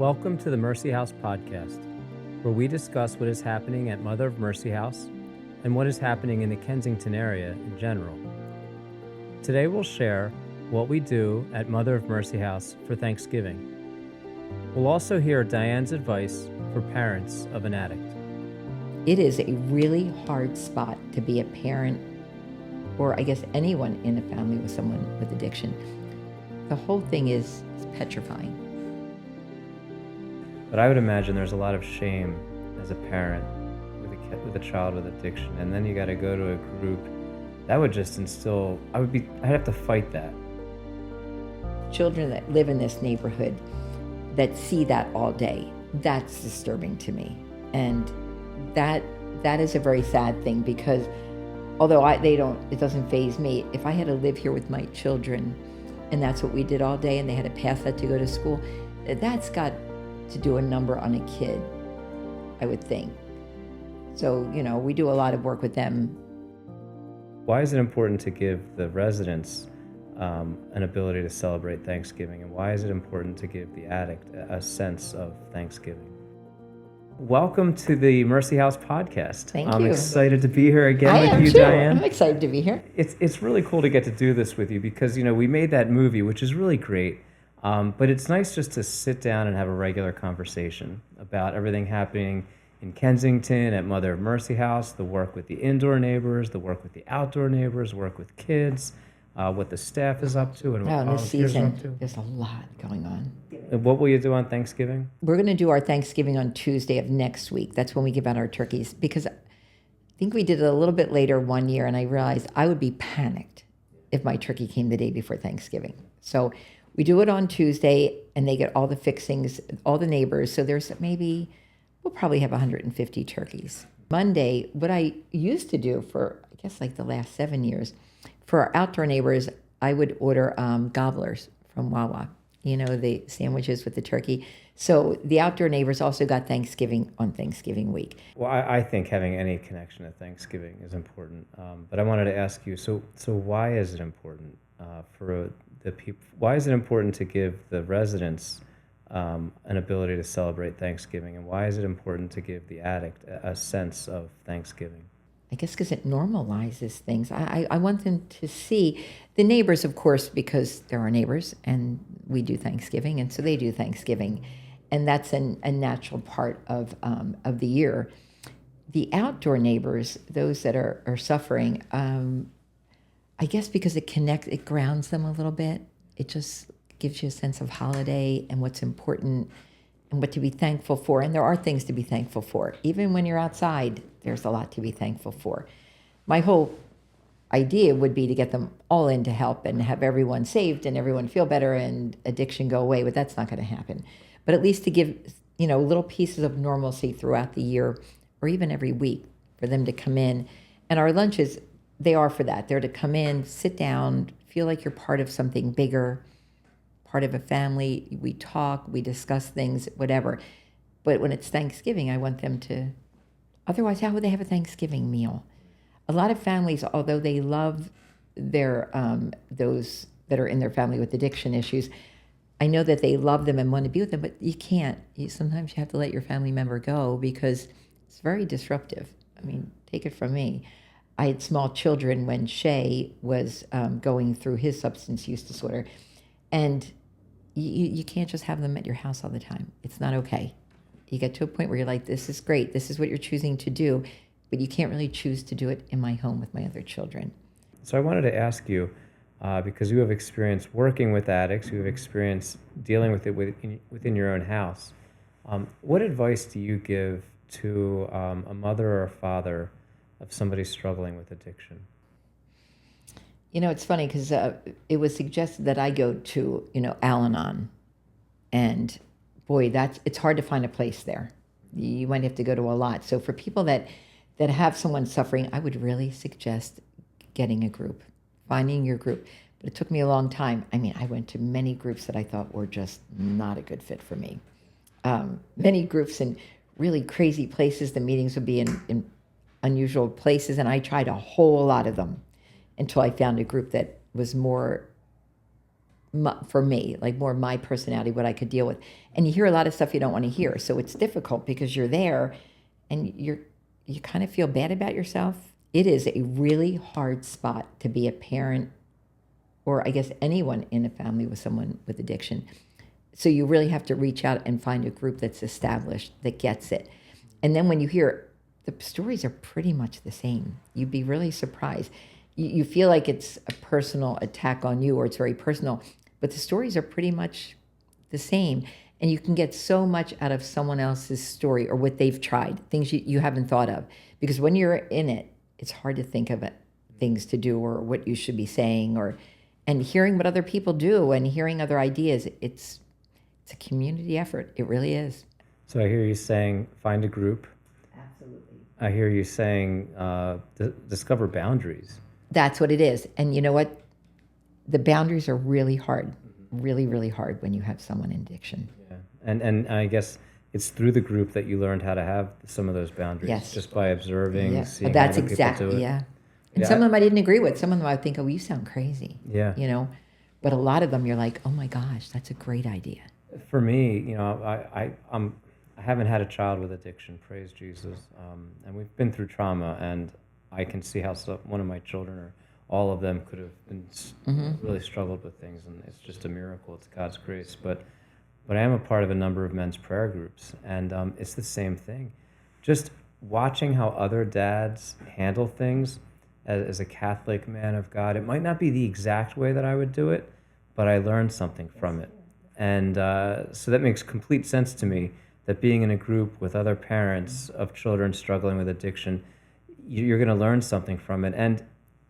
Welcome to the Mercy House podcast, where we discuss what is happening at Mother of Mercy House and what is happening in the Kensington area in general. Today we'll share what we do at Mother of Mercy House for Thanksgiving. We'll also hear Diane's advice for parents of an addict. It is a really hard spot to be a parent, or I guess anyone in a family with someone with addiction. The whole thing is petrifying. But I would imagine there's a lot of shame as a parent with a child with addiction, and then you got to go to a group. That would just instill, I'd have to fight that. Children that live in this neighborhood that see that all day, that's disturbing to me. And that is a very sad thing, because although it doesn't faze me, if I had to live here with my children and that's what we did all day and they had to pass that to go to school, that's got to do a number on a kid, I would think. So, we do a lot of work with them. Why is it important to give the residents an ability to celebrate Thanksgiving, and why is it important to give the addict a sense of Thanksgiving? Welcome to the Mercy House podcast. Thank you. I'm excited to be here again I with am you, too. Diane. I'm excited to be here. It's really cool to get to do this with you because, we made that movie, which is really great. But it's nice just to sit down and have a regular conversation about everything happening in Kensington at Mother of Mercy House, the work with the indoor neighbors, the work with the outdoor neighbors, work with kids, what the staff is up to, and what This volunteers are up to. season, there's a lot going on. And what will you do on Thanksgiving? We're going to do our Thanksgiving on Tuesday of next week. That's when we give out our turkeys, because I think we did it a little bit later one year, and I realized I would be panicked if my turkey came the day before Thanksgiving. So we do it on Tuesday, and they get all the fixings, all the neighbors. So we'll probably have 150 turkeys. Monday, what I used to do for, I guess, like the last 7 years, for our outdoor neighbors, I would order gobblers from Wawa, the sandwiches with the turkey. So the outdoor neighbors also got Thanksgiving on Thanksgiving week. Well, I think having any connection to Thanksgiving is important. But I wanted to ask you, so why is it important for the people? Why is it important to give the residents an ability to celebrate Thanksgiving, and why is it important to give the addict a sense of Thanksgiving? I guess because it normalizes things. I want them to see the neighbors, of course, because they're our neighbors, and we do Thanksgiving, and so they do Thanksgiving, and that's a natural part of the year. The outdoor neighbors, those that are suffering, I guess because it grounds them a little bit. It just gives you a sense of holiday and what's important and what to be thankful for. And there are things to be thankful for. Even when you're outside, there's a lot to be thankful for. My whole idea would be to get them all in to help and have everyone saved and everyone feel better and addiction go away, but that's not going to happen. But at least to give, little pieces of normalcy throughout the year or even every week for them to come in. And our lunches, they are for that. They're to come in, sit down, feel like you're part of something bigger, part of a family. We talk, we discuss things, whatever. But when it's Thanksgiving, I want them to, otherwise, how would they have a Thanksgiving meal? A lot of families, although they love their those that are in their family with addiction issues, I know that they love them and want to be with them, but you can't. Sometimes you have to let your family member go because it's very disruptive. I mean, take it from me. I had small children when Shay was going through his substance use disorder, and you can't just have them at your house all the time. It's not okay. You get to a point where you're like, this is great. This is what you're choosing to do, but you can't really choose to do it in my home with my other children. So I wanted to ask you, because you have experience working with addicts, you have experience dealing with it within your own house. What advice do you give to a mother or a father of somebody struggling with addiction? It's funny because it was suggested that I go to, Al-Anon, and boy, it's hard to find a place there. You might have to go to a lot. So for people that have someone suffering, I would really suggest getting a group, finding your group. But it took me a long time. I mean, I went to many groups that I thought were just not a good fit for me. Many groups in really crazy places. The meetings would be in unusual places, and I tried a whole lot of them until I found a group that was more for me, like more my personality, what I could deal with. And you hear a lot of stuff you don't want to hear, so it's difficult because you're there, and you kind of feel bad about yourself. It is a really hard spot to be a parent, or I guess anyone in a family with someone with addiction. So you really have to reach out and find a group that's established, that gets it. And then when you hear, the stories are pretty much the same. You'd be really surprised. You feel like it's a personal attack on you, or it's very personal, but the stories are pretty much the same. And you can get so much out of someone else's story or what they've tried, things you haven't thought of. Because when you're in it, it's hard to think of it, things to do or what you should be saying, and hearing what other people do and hearing other ideas. It's a community effort. It really is. So I hear you saying find a group. Absolutely. I hear you saying discover boundaries. That's what it is. And you know what? The boundaries are really hard, really, really hard when you have someone in addiction. Yeah. And I guess it's through the group that you learned how to have some of those boundaries. Yes. Just by observing, Yeah. seeing That's other people do it. yeah. And Yeah. some of them I didn't agree with. Some of them I think, oh, you sound crazy. Yeah. You know, but a lot of them you're like, oh my gosh, that's a great idea. For me, I haven't had a child with addiction, praise Jesus, and we've been through trauma, and I can see how one of my children, or all of them, could have been really struggled with things, and it's just a miracle. It's God's grace. But I am a part of a number of men's prayer groups, and it's the same thing. Just watching how other dads handle things as a Catholic man of God. It might not be the exact way that I would do it, but I learned something from it. And so that makes complete sense to me, that being in a group with other parents of children struggling with addiction, you're going to learn something from it. And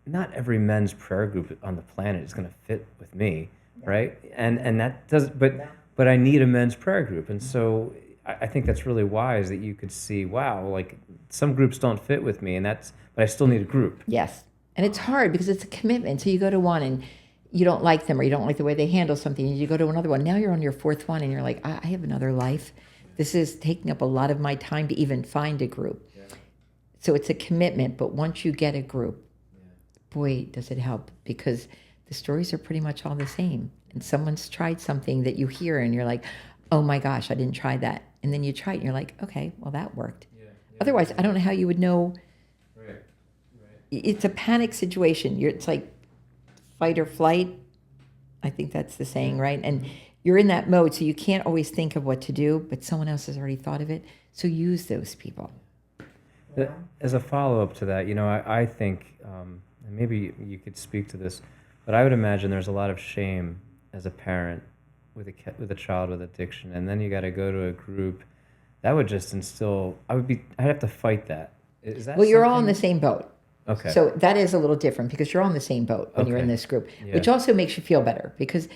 not every men's prayer group on the planet is going to fit with me, right? And that does, but I need a men's prayer group. And so I think that's really wise that you could see, wow, like some groups don't fit with me, but I still need a group. Yes. And it's hard because it's a commitment. So you go to one and you don't like them, or you don't like the way they handle something, and you go to another one. Now you're on your fourth one, and you're like, I have another life. This is taking up a lot of my time to even find a group. Yeah. So it's a commitment, but once you get a group, boy, does it help, because the stories are pretty much all the same. And someone's tried something that you hear, and you're like, oh my gosh, I didn't try that. And then you try it, and you're like, okay, well, that worked. Yeah. Otherwise, I don't know how you would know. Right. It's a panic situation. It's like fight or flight. I think that's the saying, right? And you're in that mode, so you can't always think of what to do, but someone else has already thought of it. So use those people. As a follow-up to that, I think, and maybe you could speak to this, but I would imagine there's a lot of shame as a parent with a child with addiction, and then you got to go to a group. That would just instill. I'd have to fight that. Is that? Well, you're all in the same boat. Okay. So that is a little different, because you're all in the same boat when you're in this group, which also makes you feel better, because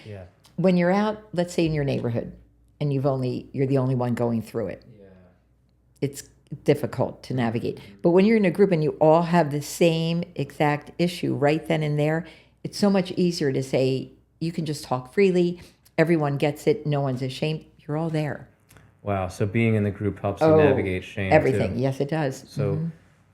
when you're out, let's say in your neighborhood, and you're the only one going through it. Yeah. It's difficult to navigate. But when you're in a group and you all have the same exact issue right then and there, it's so much easier to say, you can just talk freely. Everyone gets it. No one's ashamed. You're all there. Wow. So being in the group helps you navigate shame. Everything. Too. Yes, it does. So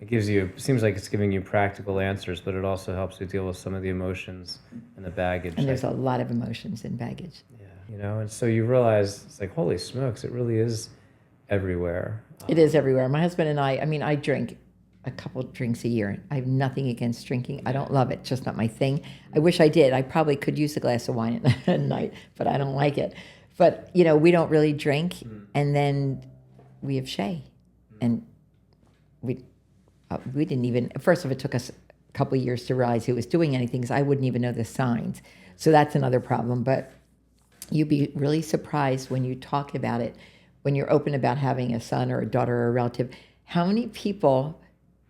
it seems like it's giving you practical answers, but it also helps you deal with some of the emotions and the baggage. And there's a lot of emotions and baggage. Yeah. And so you realize, it's like, holy smokes, it really is everywhere. It is everywhere. My husband and I drink a couple drinks a year. I have nothing against drinking. I don't love it. It's just not my thing. I wish I did. I probably could use a glass of wine at night, but I don't like it. But, we don't really drink. And then we have Shay. And we didn't even, first of all, it took us a couple of years to realize he was doing anything, because I wouldn't even know the signs. So that's another problem. But you'd be really surprised when you talk about it, when you're open about having a son or a daughter or a relative, how many people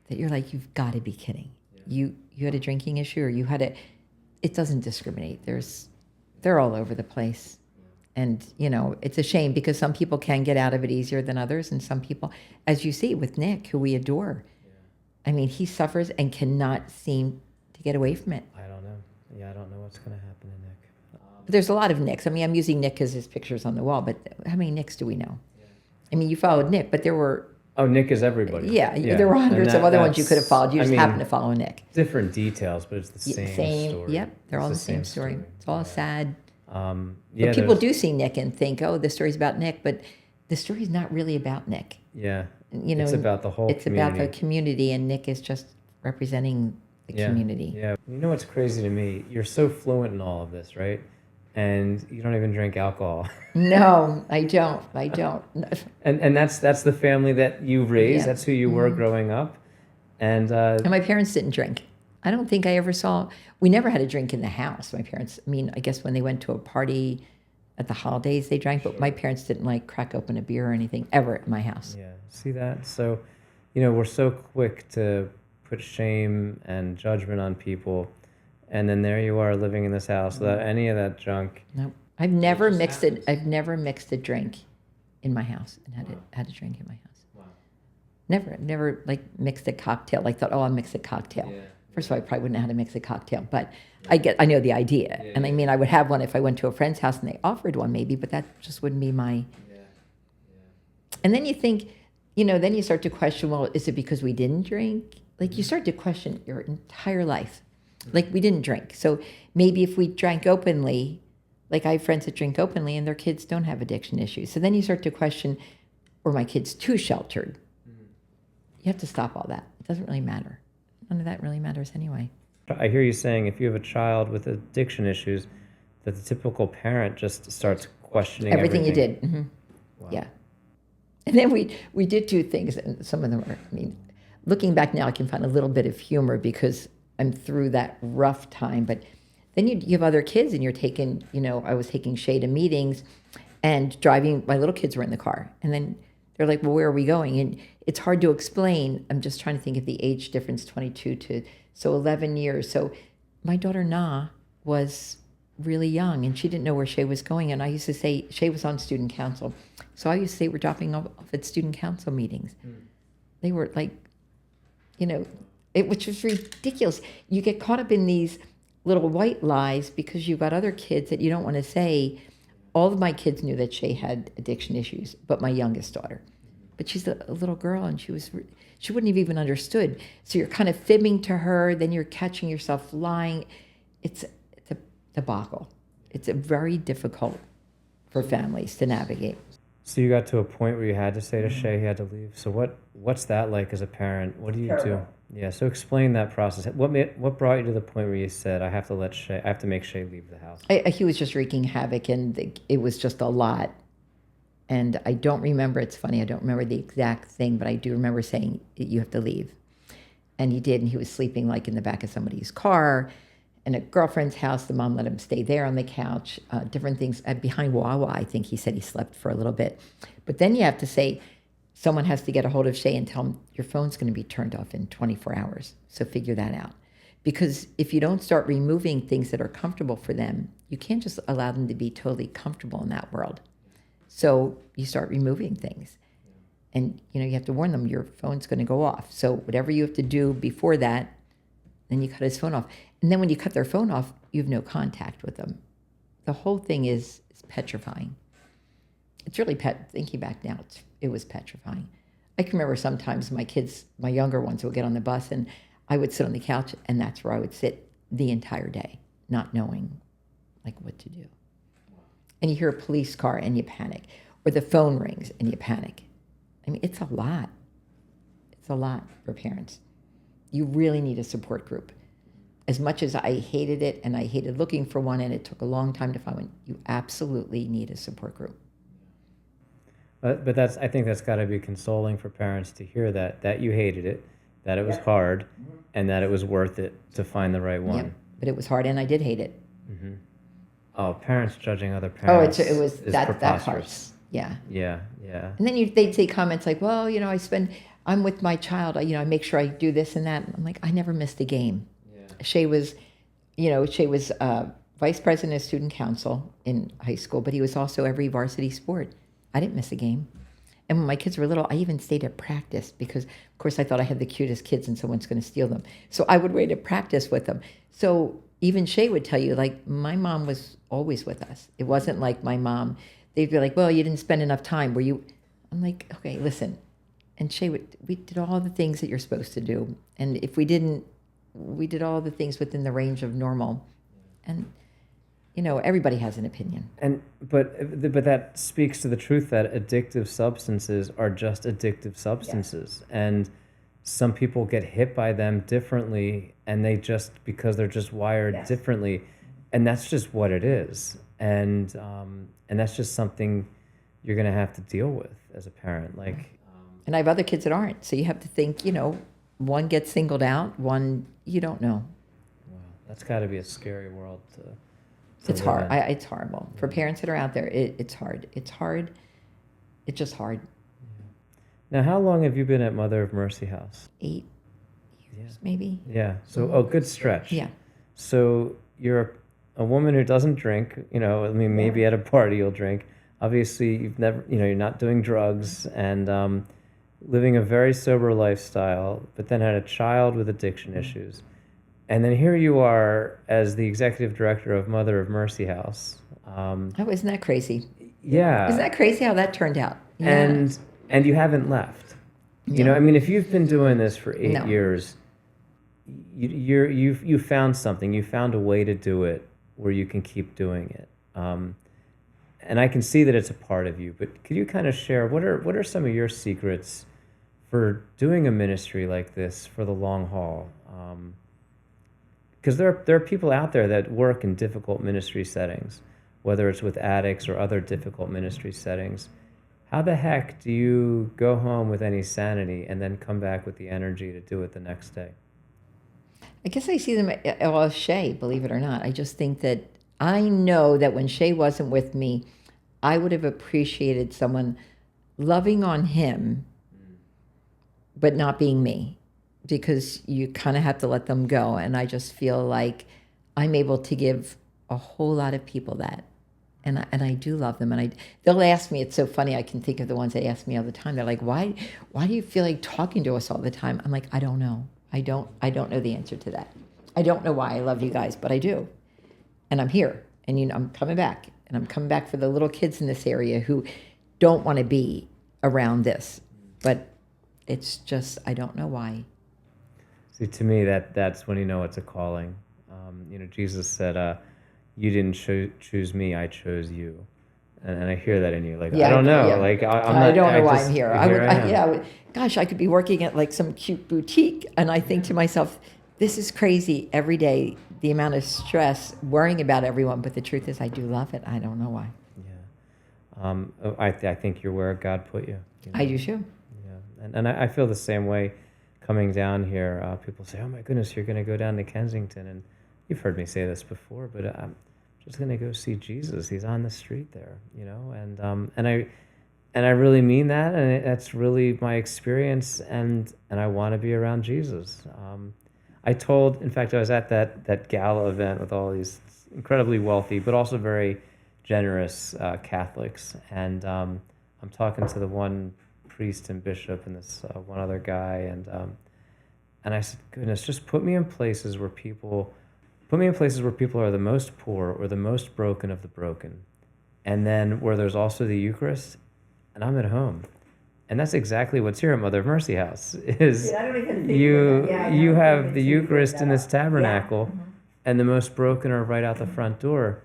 that you're like, you've got to be kidding. Yeah. You had a drinking issue, or it doesn't discriminate. They're all over the place. And, it's a shame, because some people can get out of it easier than others. And some people, as you see with Nick, who we adore, I mean, he suffers and cannot seem to get away from it. I don't know. Yeah, I don't know what's going to happen to Nick. But there's a lot of Nicks. I mean, I'm using Nick because his picture's on the wall, but how many Nicks do we know? Yeah. I mean, you followed Nick, but there were... Oh, Nick is everybody. Yeah, there were hundreds of other ones you could have followed. You just happened to follow Nick. Different details, but it's the same story. Yep, they're all the same story. It's all sad. But Yeah, people there's do see Nick and think, oh, the story's about Nick, but the story's not really about Nick. yeah, You it's know, about the whole it's about the community. community, and Nick is just representing the Yeah, community. yeah. You know what's crazy to me? You're so fluent in all of this, right? And you don't even drink alcohol. No, I don't. I don't. And that's the family that you raised. Yeah. That's who you were growing up. And And my parents didn't drink. I don't think I ever saw, we never had a drink in the house. My parents, I mean, I guess when they went to a party at the holidays, they drank, but my parents didn't like crack open a beer or anything ever at my house. yeah, see that? So, we're so quick to put shame and judgment on people, and then there you are living in this house without any of that junk. No, I've never just mixed it. happens. I've never mixed a drink in my house and had a drink in my house. Wow. Never like mixed a cocktail. Like thought, oh, I'll mix a cocktail. Yeah. First of all, I probably wouldn't know how to mix a cocktail, but I know the idea. Yeah, And I yeah. mean, I would have one if I went to a friend's house and they offered one maybe, but that just wouldn't be my. Yeah. And then you think, then you start to question, well, is it because we didn't drink? Like you start to question your entire life. Like we didn't drink. So maybe if we drank openly, like I have friends that drink openly and their kids don't have addiction issues. So then you start to question, were my kids too sheltered? You have to stop all that. It doesn't really matter. None of that really matters anyway. I hear you saying if you have a child with addiction issues, that the typical parent just starts questioning Everything you did. Mm-hmm. Wow. Yeah. And then we did two things, and some of them are, I mean, looking back now, I can find a little bit of humor because I'm through that rough time. But then you have other kids, and you're taking, I was taking Shay to meetings and driving, my little kids were in the car. And then they're like, well, where are we going? And it's hard to explain. I'm just trying to think of the age difference, 22 to, so 11 years. So my daughter, Na, was really young, and she didn't know where Shay was going. And I used to say, Shay was on student council. So I used to say, we're dropping off at student council meetings. They were like, which was ridiculous. You get caught up in these little white lies because you've got other kids that you don't want to say. All of my kids knew that Shay had addiction issues, but my youngest daughter. But she's a little girl, and she wouldn't have even understood. So you're kind of fibbing to her, then you're catching yourself lying. It's a debacle. It's a very difficult for families to navigate. So you got to a point where you had to say to Shay he had to leave. So what's that like as a parent? What do you do? Yeah. So explain that process. What brought you to the point where you said I have to make Shay leave the house? He was just wreaking havoc, and it was just a lot. And I don't remember. It's funny. I don't remember the exact thing, but I do remember saying you have to leave. And he did. And he was sleeping like in the back of somebody's car. In a girlfriend's house, the mom let him stay there on the couch, different things. Behind Wawa, I think he said he slept for a little bit. But then you have to say, someone has to get a hold of Shay and tell him, your phone's going to be turned off in 24 hours. So figure that out. Because if you don't start removing things that are comfortable for them, you can't just allow them to be totally comfortable in that world. So you start removing things. And, you have to warn them, your phone's going to go off. So whatever you have to do before that, then you cut his phone off. And then when you cut their phone off, you have no contact with them. The whole thing is petrifying. It's really thinking back now, it was petrifying. I can remember sometimes my younger ones would get on the bus and I would sit on the couch, and that's where I would sit the entire day, not knowing like what to do. And you hear a police car and you panic, or the phone rings and you panic. I mean, it's a lot. It's a lot for parents. You really need a support group. As much as I hated it, and I hated looking for one, and it took a long time to find one, you absolutely need a support group. But I think that's got to be consoling for parents to hear that you hated it, that it was hard, and that it was worth it to find the right one. Yep. But it was hard, and I did hate it. Mm-hmm. Oh, parents judging other parents. It was is that preposterous. hurts. Yeah. Yeah, yeah. And then they'd say comments like, well, I'm with my child, I make sure I do this and that. And I'm like, I never missed a game. Yeah. Shay was vice president of student council in high school, but he was also every varsity sport. I didn't miss a game. And when my kids were little, I even stayed at practice because, of course, I thought I had the cutest kids and someone's going to steal them. So I would wait at practice with them. So even Shay would tell you, like, my mom was always with us. It wasn't like my mom, they'd be like, well, you didn't spend enough time. Were you? I'm like, okay, listen. And Shay, we did all the things that you're supposed to do. And if we didn't, we did all the things within the range of normal. And everybody has an opinion. But that speaks to the truth that addictive substances are just addictive substances, and some people get hit by them differently, and because they're just wired differently, and that's just what it is, and that's just something you're gonna have to deal with as a parent, like. And I have other kids that aren't. So you have to think, one gets singled out, one you don't know. Wow, that's got to be a scary world to It's live hard. in. It's horrible. For parents that are out there, it's hard. It's hard. It's just hard. Now, how long have you been at Mother of Mercy House? 8 years, maybe. Yeah. So, good stretch. Yeah. So you're a woman who doesn't drink. Maybe at a party you'll drink. Obviously, you've never. You're not doing drugs and living a very sober lifestyle. But then had a child with addiction issues, and then here you are as the executive director of Mother of Mercy House. Oh, isn't that crazy? Yeah. Isn't that crazy how that turned out? Yeah. And you haven't left. No. If you've been doing this for 8 No. years, you found something. You found a way to do it where you can keep doing it. And I can see that it's a part of you. But could you kind of share what are some of your secrets for doing a ministry like this for the long haul? Because there are people out there that work in difficult ministry settings, whether it's with addicts or other difficult ministry settings. How the heck do you go home with any sanity and then come back with the energy to do it the next day? I guess I see them as Shay, believe it or not. I just think that I know that when Shay wasn't with me, I would have appreciated someone loving on him, but not being me, because you kind of have to let them go. And I just feel like I'm able to give a whole lot of people that. And I do love them. And they'll ask me, it's so funny, I can think of the ones they ask me all the time. They're like, why do you feel like talking to us all the time? I'm like, I don't know. I don't know the answer to that. I don't know why I love you guys, but I do. And I'm here. And I'm coming back. And I'm coming back for the little kids in this area who don't want to be around this. But it's just, I don't know why. See, to me, that's when you know it's a calling. Jesus said, you didn't choose me, I chose you. And I hear that in you. Like, Yeah, I don't know. yeah. Like, I don't know why I'm here. I am. Gosh, I could be working at like some cute boutique. And I think to myself, this is crazy every day, the amount of stress, worrying about everyone. But the truth is, I do love it. I don't know why. Yeah. I think you're where God put you. I do too. Yeah. And I feel the same way coming down here. People say, oh my goodness, you're going to go down to Kensington. And you've heard me say this before, but I'm just going to go see Jesus. He's on the street there, and I really mean that, and that's really my experience, and I want to be around Jesus. In fact, I was at that gala event with all these incredibly wealthy, but also very generous Catholics, and I'm talking to the one priest and bishop and this one other guy, and I said, goodness, just put me in places where people are the most poor or the most broken of the broken, and then where there's also the Eucharist, and I'm at home. And that's exactly what's here at Mother of Mercy House. Is I don't even think you have the Eucharist in this tabernacle, and the most broken are right out the front door.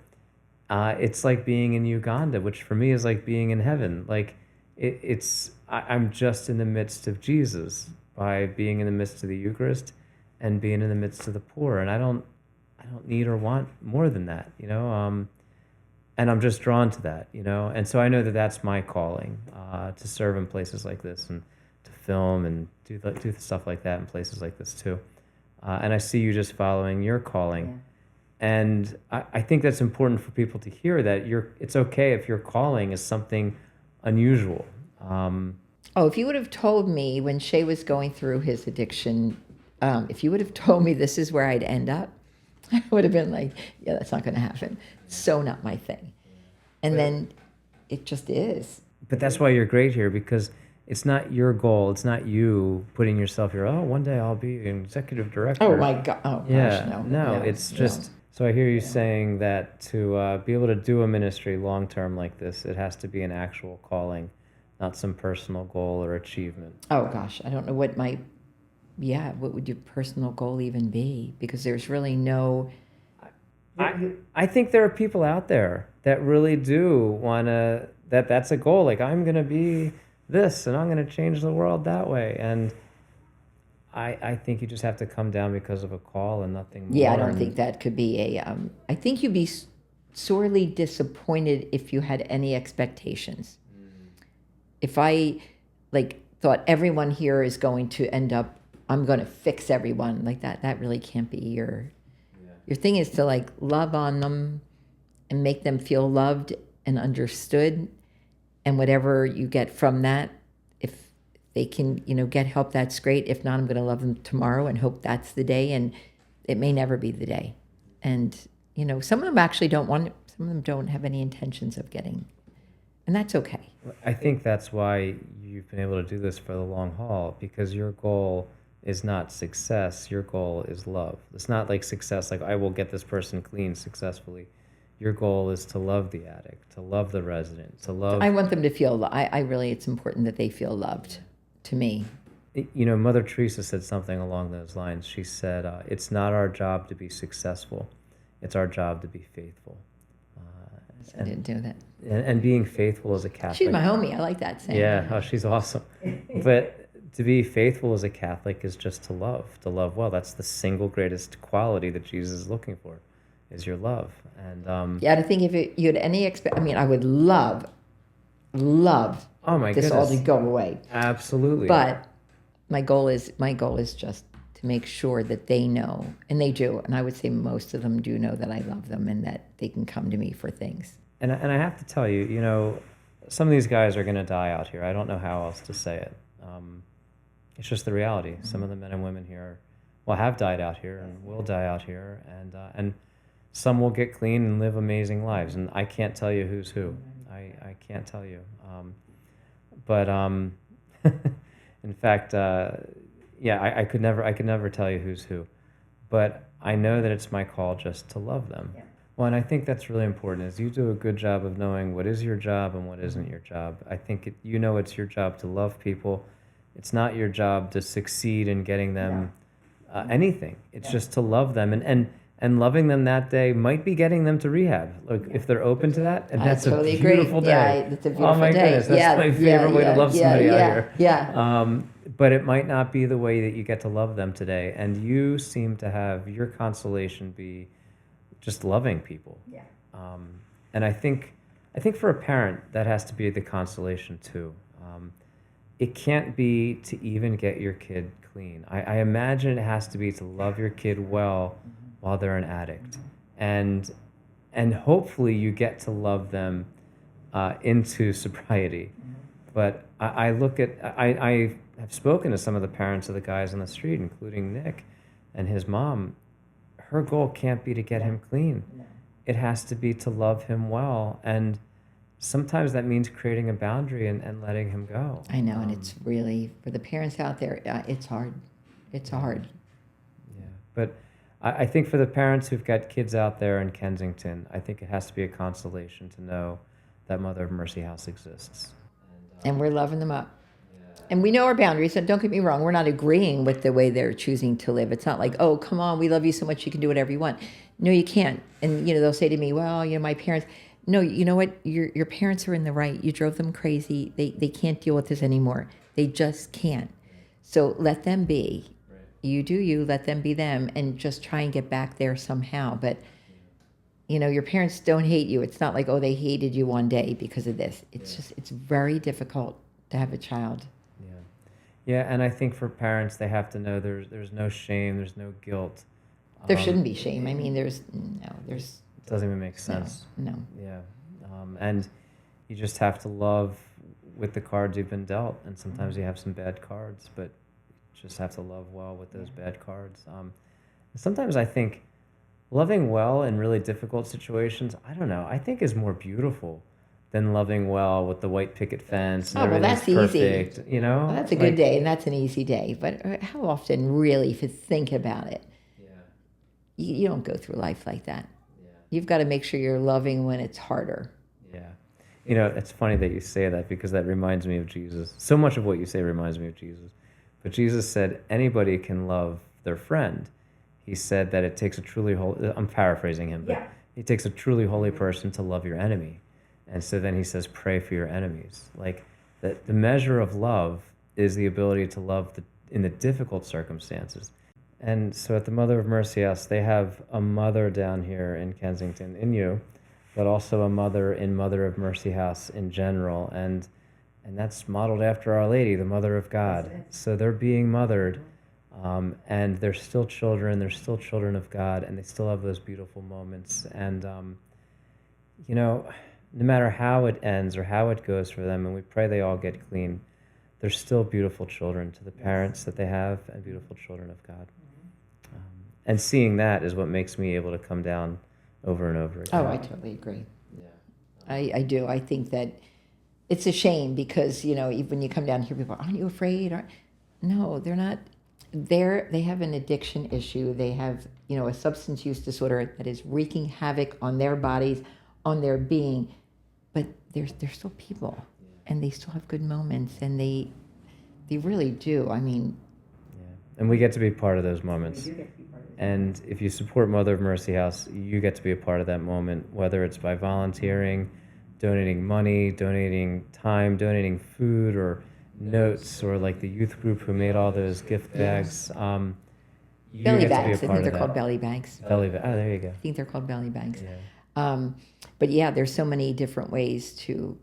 It's like being in Uganda, which for me is like being in heaven. Like I'm just in the midst of Jesus by being in the midst of the Eucharist and being in the midst of the poor, and I don't need or want more than that, and I'm just drawn to that, and so I know that that's my calling, to serve in places like this and to film and do stuff like that in places like this too, and I see you just following your calling, and I think that's important for people to hear that it's okay if your calling is something unusual. If you would have told me when Shay was going through his addiction, if you would have told me this is where I'd end up, I would have been like, yeah, that's not going to happen. So not my thing. And then it just is. But that's why you're great here, because it's not your goal. It's not you putting yourself here, oh, one day I'll be an executive director. Oh, my God. Oh, yeah. gosh, No, it's just, so I hear you saying that to be able to do a ministry long-term like this, it has to be an actual calling, not some personal goal or achievement. Oh, gosh. I don't know what what would your personal goal even be? Because there's really no... I think there are people out there that really do want to, that's a goal. Like, I'm going to be this and I'm going to change the world that way. And I think you just have to come down because of a call and nothing more. Yeah, I don't And think that could be I think you'd be sorely disappointed if you had any expectations. If I like thought everyone here is going to end up, I'm going to fix everyone like that. That really can't be your thing. Is to like love on them and make them feel loved and understood, and whatever you get from that, if they can, get help, that's great. If not, I'm going to love them tomorrow and hope that's the day, and it may never be the day. And some of them actually don't want it. Some of them don't have any intentions of getting, and that's okay. I think that's why you've been able to do this for the long haul, because your goal is not success. Your goal is love. It's not like success, like I will get this person clean successfully. Your goal is to love the addict, to love the resident, to love. I want them to feel, I really, it's important that they feel loved to me. Mother Teresa said something along those lines. She said, it's not our job to be successful. It's our job to be faithful. I didn't do that. And being faithful as a Catholic. She's my homie. I like that saying. Yeah, oh, she's awesome. But to be faithful as a Catholic is just to love well. That's the single greatest quality that Jesus is looking for, is your love. And yeah, I think if you had any I would love oh my this goodness, all to go away. Absolutely. But my goal is just to make sure that they know, and they do, and I would say most of them do know that I love them and that they can come to me for things. And I have to tell you, some of these guys are going to die out here. I don't know how else to say it. It's just the reality. Mm-hmm. Some of the men and women here, have died out here and will die out here, and some will get clean and live amazing lives. And I can't tell you who's who. I can't tell you. But in fact, I could never tell you who's who. But I know that it's my call just to love them. Yeah. Well, and I think that's really important, is you do a good job of knowing what is your job and what isn't your job. I think it's your job to love people. It's not your job to succeed in getting them anything. It's just to love them. And loving them that day might be getting them to rehab. Like, if they're open to that, and that's totally a beautiful agree. day. Yeah, it's a beautiful oh my day. goodness, that's my favorite way to love somebody out here. Yeah. But it might not be the way that you get to love them today. And you seem to have your consolation be just loving people. Yeah. And I think for a parent, that has to be the consolation too. It can't be to even get your kid clean. I imagine it has to be to love your kid well while they're an addict. And hopefully you get to love them into sobriety. But I have spoken to some of the parents of the guys on the street, including Nick and his mom. Her goal can't be to get him clean. No. It has to be to love him well. And sometimes that means creating a boundary and letting him go. I know, and it's really, for the parents out there, it's hard. It's hard. Yeah, but I think for the parents who've got kids out there in Kensington, I think it has to be a consolation to know that Mother of Mercy House exists. And we're loving them up. And we know our boundaries, so don't get me wrong. We're not agreeing with the way they're choosing to live. It's not like, oh, come on, we love you so much, you can do whatever you want. No, you can't. And, they'll say to me, well, my parents. No, you know what? Your parents are in the right. You drove them crazy. They can't deal with this anymore. They just can't. So let them be. Right. You do you, let them be them, and just try and get back there somehow. But, your parents don't hate you. It's not like, oh, they hated you one day because of this. It's very difficult to have a child. Yeah, and I think for parents, they have to know there's no shame, there's no guilt. There shouldn't be shame. there's. It doesn't even make sense. No. Yeah, and you just have to love with the cards you've been dealt, and sometimes you have some bad cards, but you just have to love well with those bad cards. Sometimes I think loving well in really difficult situations, I don't know, I think is more beautiful than loving well with the white picket fence and everything's perfect. Easy. Well, that's a good day, and that's an easy day. But how often, really, if you think about it, you don't go through life like that. Yeah. You've got to make sure you're loving when it's harder. Yeah. It's funny that you say that, because that reminds me of Jesus. So much of what you say reminds me of Jesus. But Jesus said anybody can love their friend. he said that it takes a truly holy, I'm paraphrasing him, but it takes a truly holy person to love your enemy. And so then he says, pray for your enemies. Like the measure of love is the ability to love in the difficult circumstances. And so at the Mother of Mercy House, they have a mother down here in Kensington, in you, but also a mother in Mother of Mercy House in general. And that's modeled after Our Lady, the Mother of God. So they're being mothered, and they're still children. They're still children of God, and they still have those beautiful moments. And, no matter how it ends or how it goes for them, and we pray they all get clean, they're still beautiful children to the parents that they have and beautiful children of God. And seeing that is what makes me able to come down over and over again. Oh, I totally agree. I do. I think that it's a shame because, even when you come down here, people, aren't you afraid? No, they're not. They have an addiction issue. They have, a substance use disorder that is wreaking havoc on their bodies, on their being. But they're still people, and they still have good moments, and they really do. I mean, and we get to be part of those moments. And if you support Mother of Mercy House, you get to be a part of that moment, whether it's by volunteering, donating money, donating time, donating food or notes, or like the youth group who made all those gift bags. Belly bags. I think they're called belly bags. Belly bag. Oh, there you go. I think they're called belly bags. Yeah. But yeah, there's so many different ways to,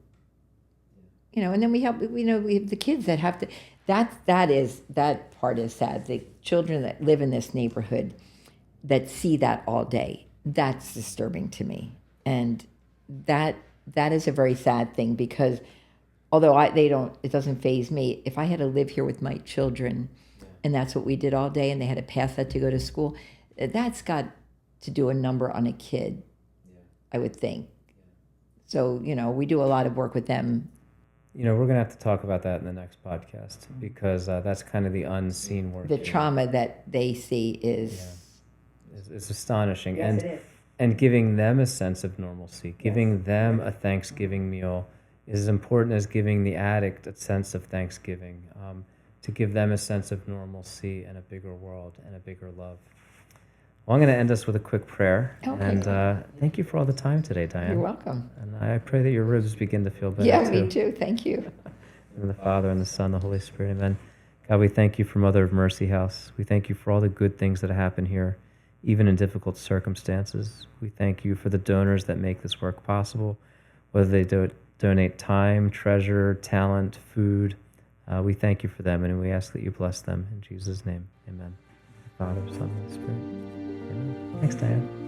and then we have the kids that have to. That part is sad. The children that live in this neighborhood that see that all day, that's disturbing to me, and that is a very sad thing because although it doesn't faze me. If I had to live here with my children, and that's what we did all day, and they had to pass that to go to school, that's got to do a number on a kid, I would think. So we do a lot of work with them. We're going to have to talk about that in the next podcast because that's kind of the unseen work. The trauma that they see is it's astonishing. Yes, it is. And giving them a sense of normalcy, giving them a Thanksgiving meal is as important as giving the addict a sense of Thanksgiving, to give them a sense of normalcy and a bigger world and a bigger love. Well, I'm going to end us with a quick prayer. Okay. And thank you for all the time today, Diane. You're welcome. And I pray that your ribs begin to feel better, Yeah, too. me too. Thank you. In the Father, and the Son, and the Holy Spirit. Amen. God, we thank you for Mother of Mercy House. We thank you for all the good things that happen here, even in difficult circumstances. We thank you for the donors that make this work possible, whether they donate time, treasure, talent, food. We thank you for them, and we ask that you bless them. In Jesus' name, amen. Father, Son, and Holy Spirit. Amen. Thanks, Diane.